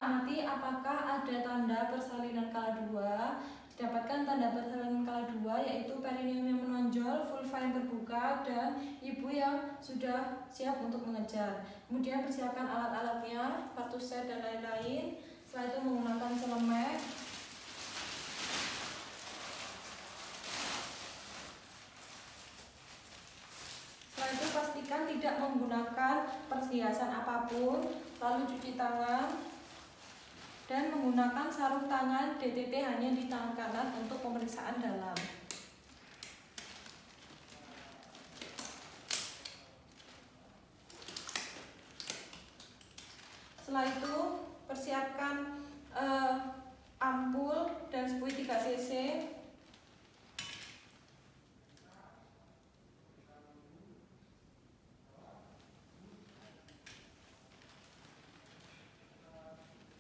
Amati apakah ada tanda persalinan kala 2. Dapatkan tanda persalinan kala 2 yaitu perineum yang menonjol, vulva yang terbuka, dan ibu yang sudah siap untuk mengejar. Kemudian persiapkan alat-alatnya, partus set dan lain-lain. Setelah itu menggunakan celemek. Setelah itu pastikan tidak menggunakan perhiasan apapun, lalu cuci tangan. Dan menggunakan sarung tangan DTT hanya di tangan kanan untuk pemeriksaan dalam. Setelah itu persiapkan ampul dan spuit 3 cc.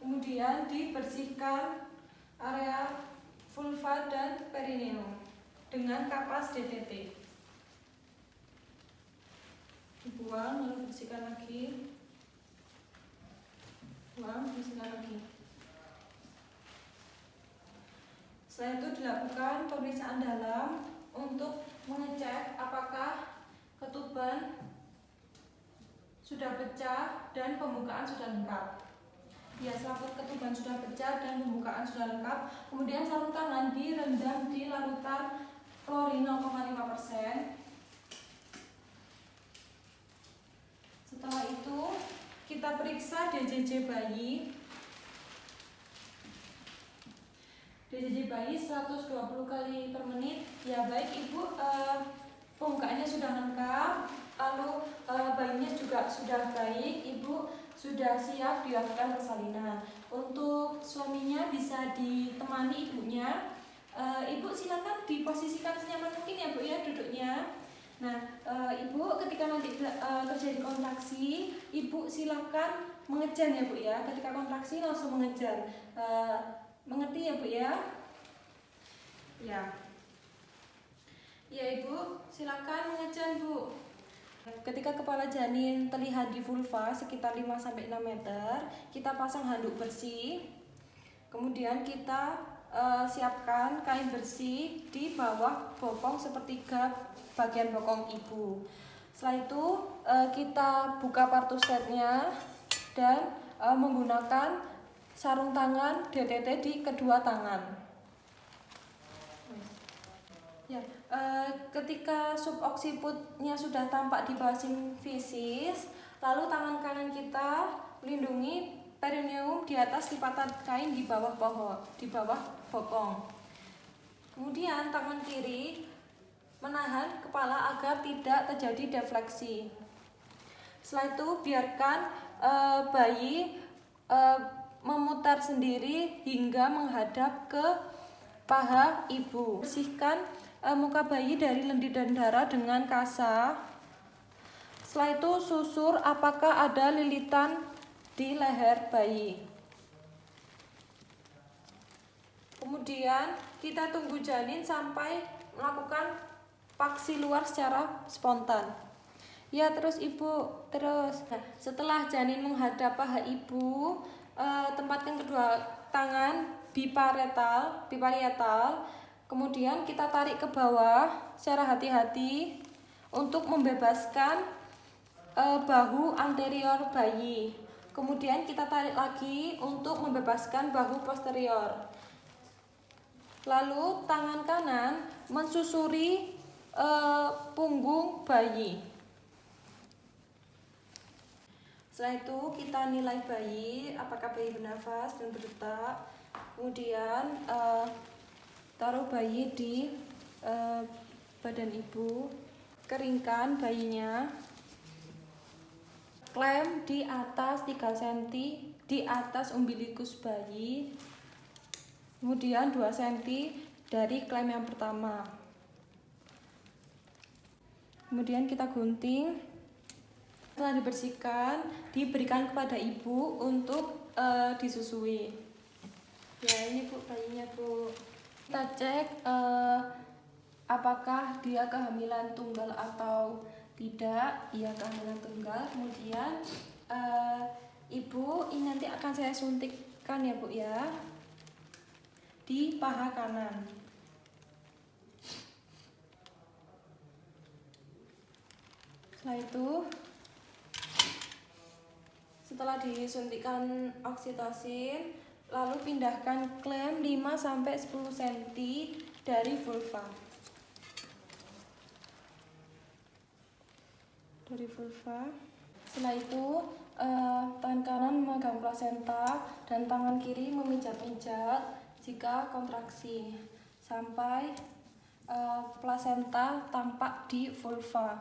Kemudian dibersihkan area vulva dan perineum dengan kapas DTT. Dibuang lalu bersihkan lagi. Buang, bersihkan lagi. Setelah itu dilakukan pemeriksaan dalam untuk mengecek apakah ketuban sudah pecah dan pembukaan sudah lengkap. Ya, selaput ketuban sudah pecah dan pembukaan sudah lengkap. Kemudian sarung tangan direndam di larutan klorin 0,5%. Setelah itu kita periksa DJJ bayi. DJJ bayi 120 kali per menit. Ya baik ibu, pembukaannya sudah lengkap, lalu bayinya juga sudah baik, ibu sudah siap dilakukan persalinan. Untuk suaminya bisa ditemani ibunya. Ibu silakan diposisikan senyaman mungkin ya bu ya duduknya. Nah, ibu ketika nanti terjadi kontraksi, ibu silakan mengejar ya bu ya. Ketika kontraksi langsung mengejar. Mengerti ya bu ya? Ya. Ya ibu, silakan mengejar bu. Ketika kepala janin terlihat di vulva sekitar 5-6 meter, kita pasang handuk bersih. Kemudian kita siapkan kain bersih di bawah bokong sepertiga bagian bokong ibu. Setelah itu kita buka partus setnya dan menggunakan sarung tangan DTT di kedua tangan. Ya, ketika suboksiputnya sudah tampak di bawah simfisis, lalu tangan kanan kita melindungi perineum di atas lipatan kain di bawah bokong. Kemudian tangan kiri menahan kepala agar tidak terjadi defleksi. Setelah itu biarkan bayi memutar sendiri hingga menghadap ke paha ibu. Bersihkan muka bayi dari lendir dan darah dengan kasa. Setelah itu susur apakah ada lilitan di leher bayi. Kemudian kita tunggu janin sampai melakukan paksi luar secara spontan. Ya terus ibu, terus. Nah, setelah janin menghadap paha ibu, tempatkan kedua tangan biparietal. Kemudian kita tarik ke bawah secara hati-hati untuk membebaskan bahu anterior bayi. Kemudian kita tarik lagi untuk membebaskan bahu posterior. Lalu tangan kanan mensusuri punggung bayi. Setelah itu kita nilai bayi, apakah bayi bernafas dan berdetak. Kemudian taruh bayi di badan ibu, keringkan bayinya, klem di atas 3 cm di atas umbilikus bayi, kemudian 2 cm dari klem yang pertama. Kemudian kita gunting. Setelah dibersihkan, diberikan kepada ibu untuk disusui. Ya ini bu bayinya bu. Kita cek apakah dia kehamilan tunggal atau tidak. Iya kehamilan tunggal. Kemudian ibu ini nanti akan saya suntik tekan ya Bu ya, di paha kanan. Setelah itu, setelah disuntikkan oksitosin, lalu pindahkan klem 5-10 cm dari vulva. Setelah itu, tangan kanan memegang plasenta dan tangan kiri memijat-mijat jika kontraksi sampai plasenta tampak di vulva.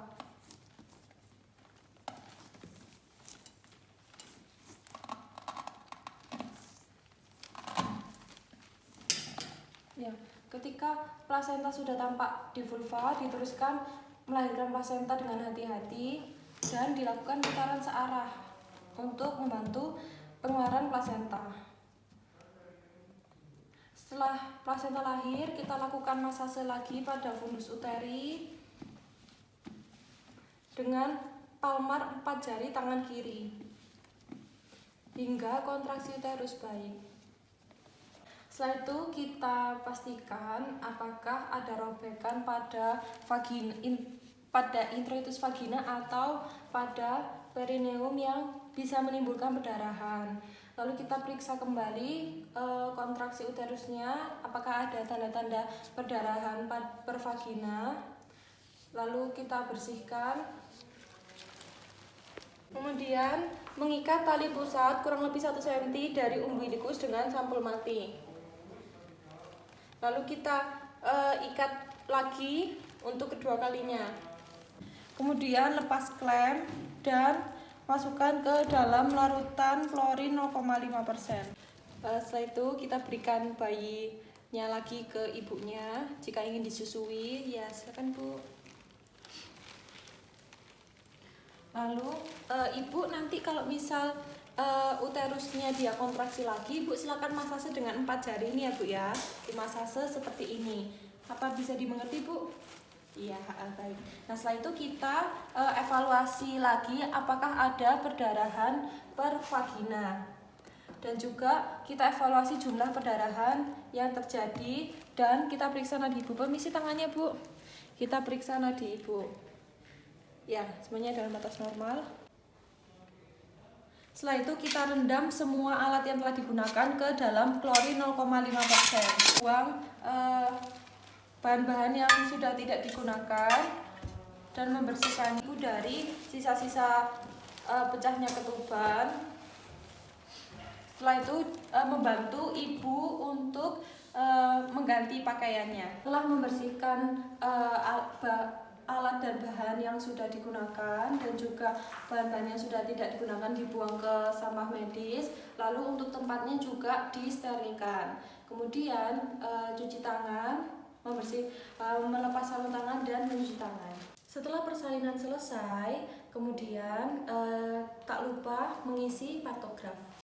Ya, ketika plasenta sudah tampak di vulva, diteruskan melahirkan plasenta dengan hati-hati dan dilakukan putaran searah untuk membantu pengeluaran plasenta. Setelah plasenta lahir, kita lakukan masase lagi pada fundus uteri dengan palmar 4 jari tangan kiri hingga kontraksi uterus baik. Setelah itu kita pastikan apakah ada robekan pada introitus vagina atau pada perineum yang bisa menimbulkan perdarahan. Lalu kita periksa kembali kontraksi uterusnya, apakah ada tanda-tanda perdarahan per vagina. Lalu kita bersihkan. Kemudian mengikat tali pusat kurang lebih 1 cm dari umbilikus dengan sampul mati. Lalu kita ikat lagi untuk kedua kalinya. Kemudian lepas klem dan masukkan ke dalam larutan klorin 0,5%. Setelah itu kita berikan bayinya lagi ke ibunya. Jika ingin disusui, ya silakan Bu. Lalu ibu nanti kalau misal uterusnya dia kontraksi lagi, Bu silakan masase dengan 4 jari ini ya Bu ya. Dimasase seperti ini. Apa bisa dimengerti Bu? Iya, baik. Nah setelah itu kita evaluasi lagi apakah ada perdarahan per vagina. Dan juga kita evaluasi jumlah perdarahan yang terjadi dan kita periksa nadi ibu. Permisi tangannya Bu. Kita periksa nadi ibu. Ya, semuanya dalam batas normal. Setelah itu kita rendam semua alat yang telah digunakan ke dalam klorin 0,5%. Buang bahan-bahan yang sudah tidak digunakan dan membersihkan itu dari sisa-sisa pecahnya ketuban. Setelah itu membantu ibu untuk mengganti pakaiannya. Setelah membersihkan alat dan bahan yang sudah digunakan dan juga bahan-bahan yang sudah tidak digunakan dibuang ke sampah medis, lalu untuk tempatnya juga disterilkan. Kemudian cuci tangan, melepas sarung tangan dan mencuci tangan. Setelah persalinan selesai, kemudian tak lupa mengisi partograf.